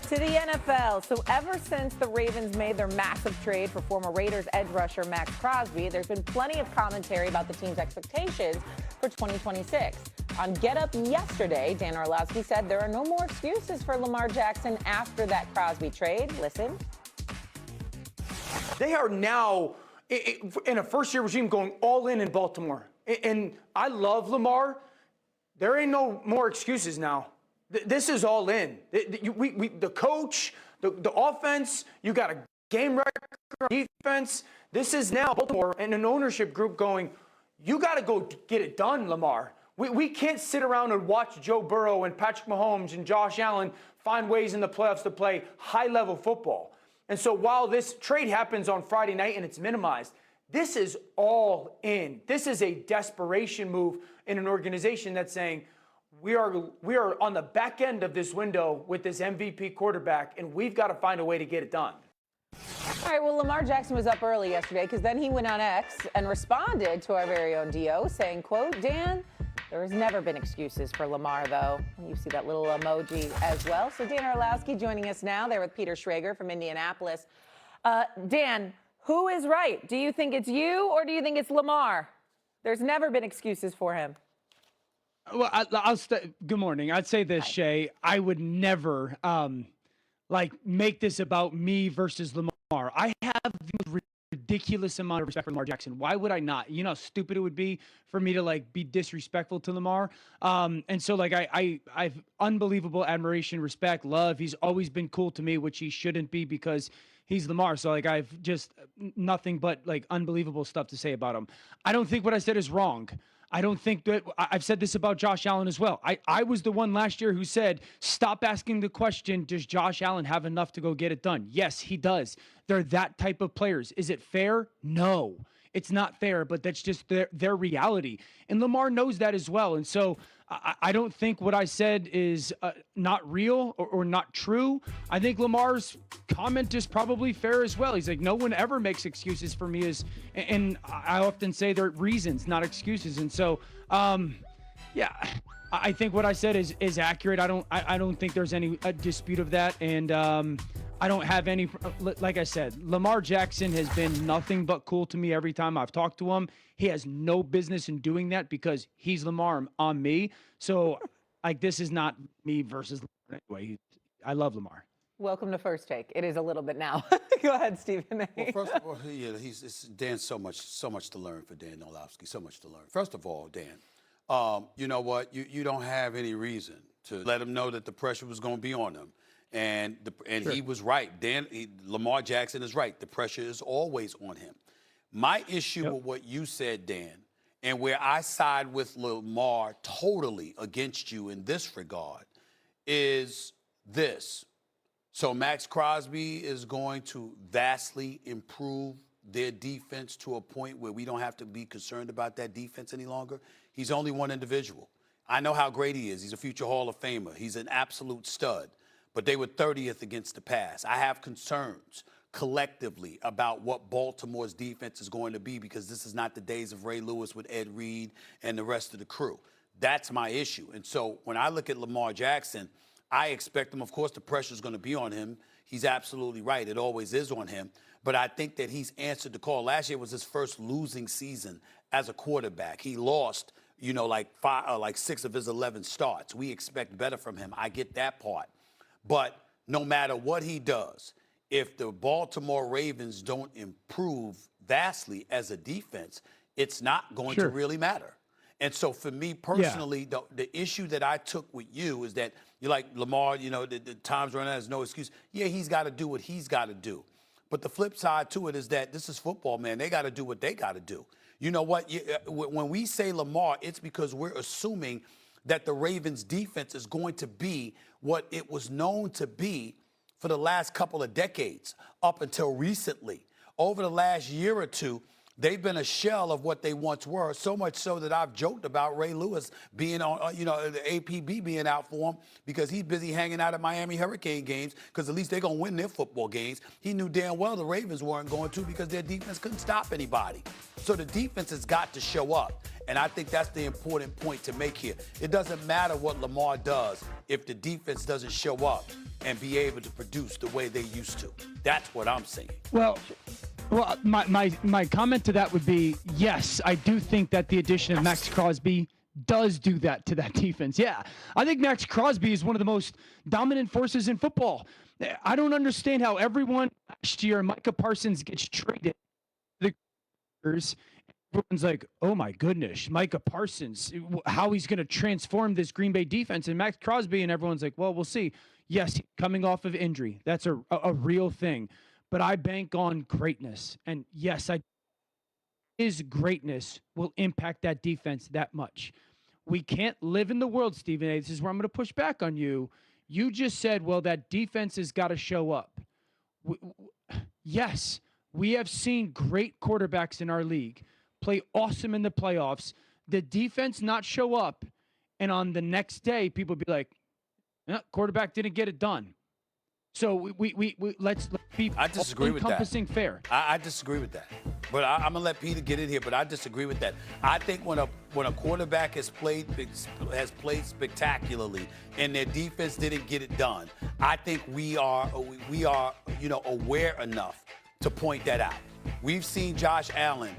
To the NFL. So ever since the Ravens made their massive trade for former Raiders edge rusher Maxx Crosby, there's been plenty of commentary about the team's expectations for 2026. On Get Up yesterday, Dan Orlovsky said there are no more excuses for Lamar Jackson after that Crosby trade. Listen. They are now in a first-year regime going all in Baltimore. And I love Lamar. There ain't no more excuses now. This is all in. The coach, the offense, you got a game record, defense. This is now Baltimore and an ownership group going, you got to go get it done, Lamar. We can't sit around and watch Joe Burrow and Patrick Mahomes and Josh Allen find ways in the playoffs to play high-level football. And so while this trade happens on Friday night and it's minimized, this is all in. This is a desperation move in an organization that's saying, we are on the back end of this window with this MVP quarterback, and we've got to find a way to get it done. All right, well, Lamar Jackson was up early yesterday because then he went on X and responded to our very own Dio saying, quote, Dan, there has never been excuses for Lamar, though. You see that little emoji as well. So Dan Orlovsky joining us now there with Peter Schrager from Indianapolis. Dan, who is right? Do you think it's you or do you think it's Lamar? There's never been excuses for him. Well, good morning. I'd say this, Shay. I would never make this about me versus Lamar. I have the ridiculous amount of respect for Lamar Jackson. Why would I not? You know how stupid it would be for me to be disrespectful to Lamar. And so I've unbelievable admiration, respect, love. He's always been cool to me, which he shouldn't be because he's Lamar. So I've just nothing but unbelievable stuff to say about him. I don't think what I said is wrong. I don't think that I've said this about Josh Allen as well. I was the one last year who said, stop asking the question, does Josh Allen have enough to go get it done? Yes, he does. They're that type of players. Is it fair? No, it's not fair, but that's just their reality. And Lamar knows that as well. And so I don't think what I said is not real or not true. I think Lamar's comment is probably fair as well. He's like, no one ever makes excuses for me, and I often say they're reasons, not excuses. And so, I think what I said is accurate. I don't think there's any dispute of that. And I don't have any, like I said, Lamar Jackson has been nothing but cool to me every time I've talked to him. He has no business in doing that because he's Lamar on me. So this is not me versus Lamar anyway. I love Lamar. Welcome to First Take. It is a little bit now. Go ahead, Stephen A. Well, first of all, Dan's so much to learn for Dan Orlovsky, so much to learn. First of all, Dan, you know what? You don't have any reason to let him know that the pressure was going to be on him. And Sure. He was right. Lamar Jackson is right. The pressure is always on him. My issue with what you said, Dan, and where I side with Lamar totally against you in this regard, is this. So Maxx Crosby is going to vastly improve their defense to a point where we don't have to be concerned about that defense any longer. He's only one individual. I know how great he is. He's a future Hall of Famer. He's an absolute stud. But they were 30th against the pass. I have concerns collectively about what Baltimore's defense is going to be because this is not the days of Ray Lewis with Ed Reed and the rest of the crew. That's my issue. And so when I look at Lamar Jackson, I expect him, of course, the pressure is going to be on him. He's absolutely right. It always is on him. But I think that he's answered the call. Last year was his first losing season as a quarterback. He lost, 6 of his 11 starts. We expect better from him. I get that part. But no matter what he does, if the Baltimore Ravens don't improve vastly as a defense, it's not going to really matter. And so for me personally, the issue that I took with you is that you're like, Lamar, the time's running out, there's no excuse. Yeah, he's got to do what he's got to do. But the flip side to it is that this is football, man. They got to do what they got to do. You know what? When we say Lamar, it's because we're assuming that the Ravens defense is going to be what it was known to be for the last couple of decades up until recently. Over the last year or two, They've been a shell of what they once were, so much so that I've joked about Ray Lewis being on, the APB being out for him because he's busy hanging out at Miami Hurricane games because at least they're going to win their football games. He knew damn well the Ravens weren't going to because their defense couldn't stop anybody. So the defense has got to show up. And I think that's the important point to make here. It doesn't matter what Lamar does if the defense doesn't show up and be able to produce the way they used to. That's what I'm saying. Well, my comment to that would be, yes, I do think that the addition of Maxx Crosby does do that to that defense. Yeah, I think Maxx Crosby is one of the most dominant forces in football. I don't understand how everyone last year, Micah Parsons gets traded. Everyone's like, oh my goodness, Micah Parsons, how he's going to transform this Green Bay defense. And Maxx Crosby, and everyone's like, well, we'll see. Yes, coming off of injury. That's a real thing. But I bank on greatness. And yes, his greatness will impact that defense that much. We can't live in the world, Stephen A. This is where I'm going to push back on you. You just said, well, that defense has got to show up. Yes, we have seen great quarterbacks in our league play awesome in the playoffs. The defense not show up, and on the next day, people be like, quarterback didn't get it done. So let's be I disagree with that. Encompassing fair. I disagree with that. But I'm going to let Peter get in here, but I disagree with that. I think when a quarterback has played spectacularly and their defense didn't get it done, I think we are aware enough to point that out. We've seen Josh Allen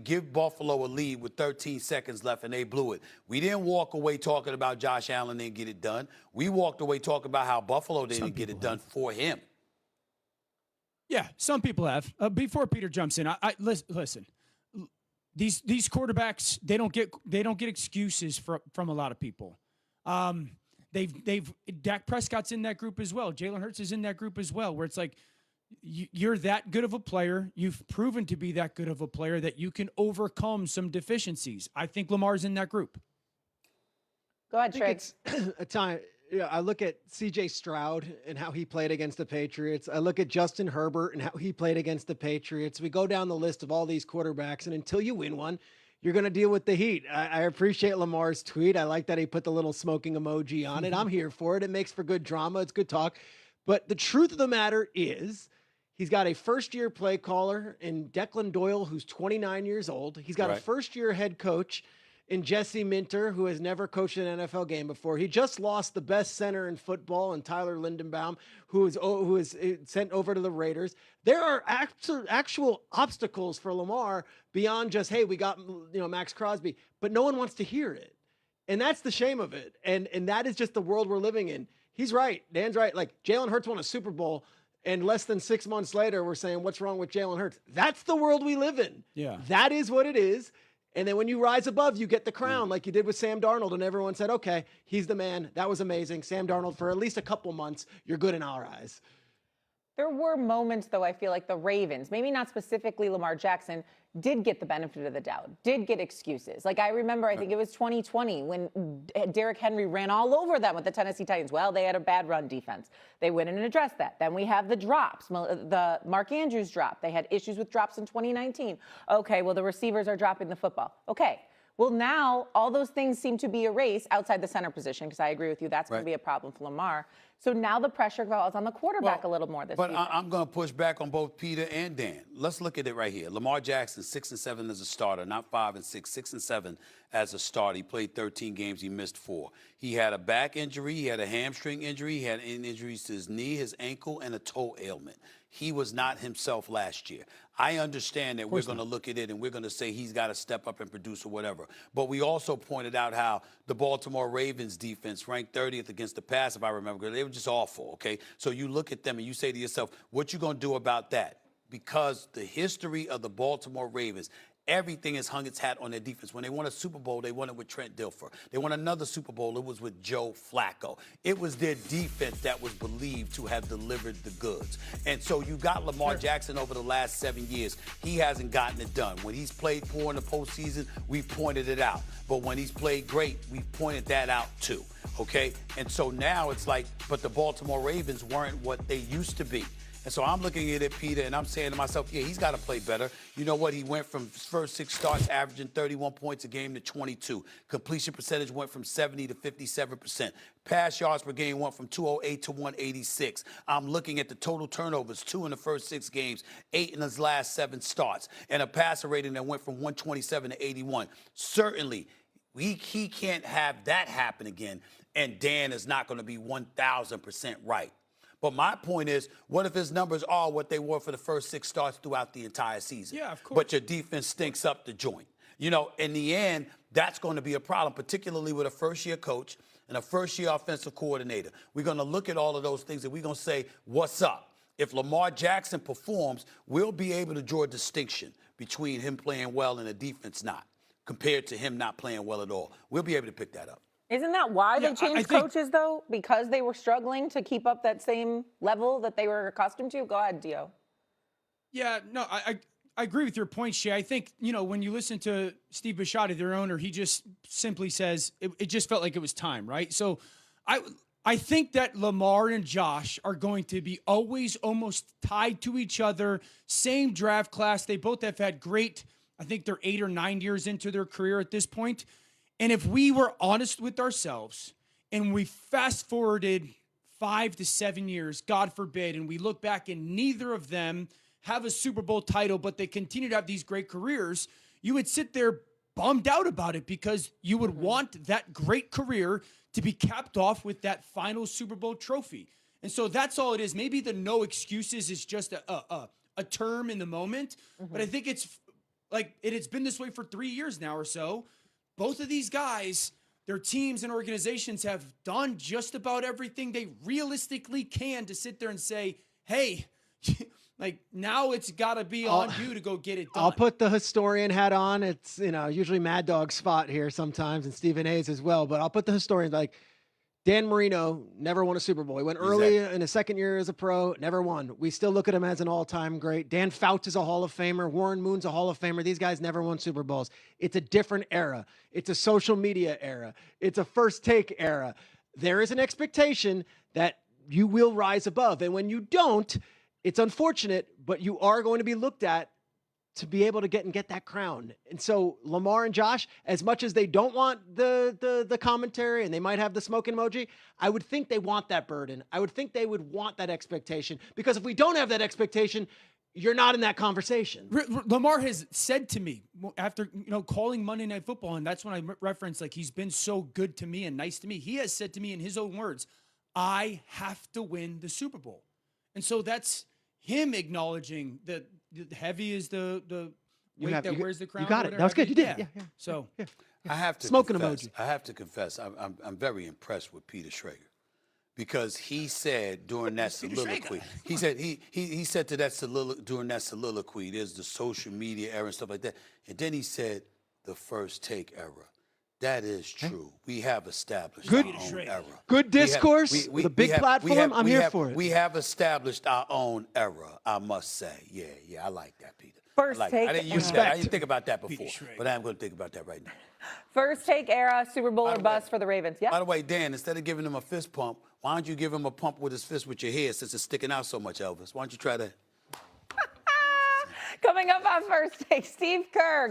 give Buffalo a lead with 13 seconds left, and they blew it. We didn't walk away talking about Josh Allen didn't get it done. We walked away talking about how Buffalo didn't get it done for him. Yeah, some people have. Before Peter jumps in, I listen. These quarterbacks, they don't get excuses from a lot of people. Dak Prescott's in that group as well. Jalen Hurts is in that group as well, where it's like, you're that good of a player. You've proven to be that good of a player that you can overcome some deficiencies. I think Lamar's in that group. Go ahead, Trey. It's a time. Yeah, I look at C.J. Stroud and how he played against the Patriots. I look at Justin Herbert and how he played against the Patriots. We go down the list of all these quarterbacks, and until you win one, you're going to deal with the heat. I appreciate Lamar's tweet. I like that he put the little smoking emoji on it. I'm here for it. It makes for good drama. It's good talk. But the truth of the matter is, he's got a first-year play caller in Declan Doyle, who's 29 years old. He's got a first-year head coach in Jesse Minter, who has never coached an NFL game before. He just lost the best center in football in Tyler Lindenbaum, who is sent over to the Raiders. There are actual obstacles for Lamar beyond just, hey, we got Maxx Crosby, but no one wants to hear it. And that's the shame of it. And that is just the world we're living in. He's right. Dan's right. Like, Jalen Hurts won a Super Bowl, and less than 6 months later, we're saying, what's wrong with Jalen Hurts? That's the world we live in. Yeah. That is what it is. And then when you rise above, you get the crown like you did with Sam Darnold, and everyone said, okay, he's the man. That was amazing. Sam Darnold, for at least a couple months, you're good in our eyes. There were moments, though, I feel like the Ravens, maybe not specifically Lamar Jackson, did get the benefit of the doubt, did get excuses. Like, I remember, I think it was 2020 when Derrick Henry ran all over them with the Tennessee Titans. Well, they had a bad run defense. They went in and addressed that. Then we have the drops, the Mark Andrews drop. They had issues with drops in 2019. Okay, well, the receivers are dropping the football. Okay. Well, now all those things seem to be erased outside the center position, because I agree with you, that's going to be a problem for Lamar. So now the pressure falls on the quarterback a little more this season. But I'm going to push back on both Peter and Dan. Let's look at it right here. Lamar Jackson, 6-7 as a starter, not 5-6, 6-7 as a starter. He played 13 games. He missed 4. He had a back injury. He had a hamstring injury. He had injuries to his knee, his ankle, and a toe ailment. He was not himself last year. I understand that we're going to look at it and we're going to say he's got to step up and produce or whatever. But we also pointed out how the Baltimore Ravens defense ranked 30th against the pass, if I remember. They were just awful, okay? So you look at them and you say to yourself, what you going to do about that? Because the history of the Baltimore Ravens, everything has hung its hat on their defense. When they won a Super Bowl, they won it with Trent Dilfer. They won another Super Bowl, it was with Joe Flacco. It was their defense that was believed to have delivered the goods. And so you got Lamar Jackson over the last 7 years. He hasn't gotten it done. When he's played poor in the postseason, we pointed it out. But when he's played great, we've pointed that out too. okay? And so now it's like, but the Baltimore Ravens weren't what they used to be. And so I'm looking at it, Peter, and I'm saying to myself, yeah, he's got to play better. You know what? He went from his first 6 starts averaging 31 points a game to 22. Completion percentage went from 70 to 57%. Pass yards per game went from 208 to 186. I'm looking at the total turnovers, 2 in the first 6 games, 8 in his last 7 starts, and a passer rating that went from 127 to 81. Certainly, he can't have that happen again, and Dan is not going to be 1,000% right. But my point is, what if his numbers are what they were for the first 6 starts throughout the entire season? Yeah, of course. But your defense stinks up the joint. You know, in the end, that's going to be a problem, particularly with a first-year coach and a first-year offensive coordinator. We're going to look at all of those things and we're going to say, what's up? If Lamar Jackson performs, we'll be able to draw a distinction between him playing well and the defense not, compared to him not playing well at all. We'll be able to pick that up. Isn't that why Yeah, they changed I think- coaches, though? Because they were struggling to keep up that same level that they were accustomed to? Go ahead, Dio. Yeah, no, I agree with your point, Shay. I think, you know, when you listen to Steve Bisciotti, their owner, he just simply says it just felt like it was time, right? So I think that Lamar and Josh are going to be always almost tied to each other, same draft class. They both have had great, I think they're 8 or 9 years into their career at this point. And if we were honest with ourselves and we fast forwarded 5 to 7 years, God forbid, and we look back and neither of them have a Super Bowl title, but they continue to have these great careers, you would sit there bummed out about it because you would want that great career to be capped off with that final Super Bowl trophy. And so that's all it is. Maybe the no excuses is just a term in the moment, but I think it's like it's been this way for 3 years now or so. Both of these guys, their teams and organizations have done just about everything they realistically can to sit there and say, hey, like now it's got to be on you to go get it done. I'll put the historian hat on. It's, you know, usually Mad Dog's spot here sometimes and Stephen A's as well, but I'll put the historian like Dan Marino never won a Super Bowl. He went early in his second year as a pro, never won. We still look at him as an all-time great. Dan Fouts is a Hall of Famer. Warren Moon's a Hall of Famer. These guys never won Super Bowls. It's a different era. It's a social media era. It's a first take era. There is an expectation that you will rise above. And when you don't, it's unfortunate, but you are going to be looked at to be able to get that crown. And so Lamar and Josh, as much as they don't want the commentary and they might have the smoke emoji, I would think they want that burden. I would think they would want that expectation, because if we don't have that expectation, you're not in that conversation. Lamar has said to me after, you know, calling Monday Night Football, and that's when I referenced, like, he's been so good to me and nice to me. He has said to me in his own words, I have to win the Super Bowl. And so that's him acknowledging that heavy is the weight that wears the crown. You got it. That was good. You did. Yeah. So I have to Smoking confess, emoji. I have to confess, I'm very impressed with Peter Schrager, because he said during that soliloquy, he said to that during that soliloquy, there's the social media era and stuff like that, and then he said the first take era. That is true. We have established our own era. Good discourse with a big platform. I'm here for it. We have established our own era, I must say. Yeah, I like that, Peter. First take I didn't use that. I didn't think about that before, but I'm going to think about that right now. First take era, Super Bowl or bust for the Ravens. Yeah. By the way, Dan, instead of giving him a fist pump, why don't you give him a pump with his fist with your hair, since it's sticking out so much, Elvis? Why don't you try that? Coming up on First Take, Steve Kerr.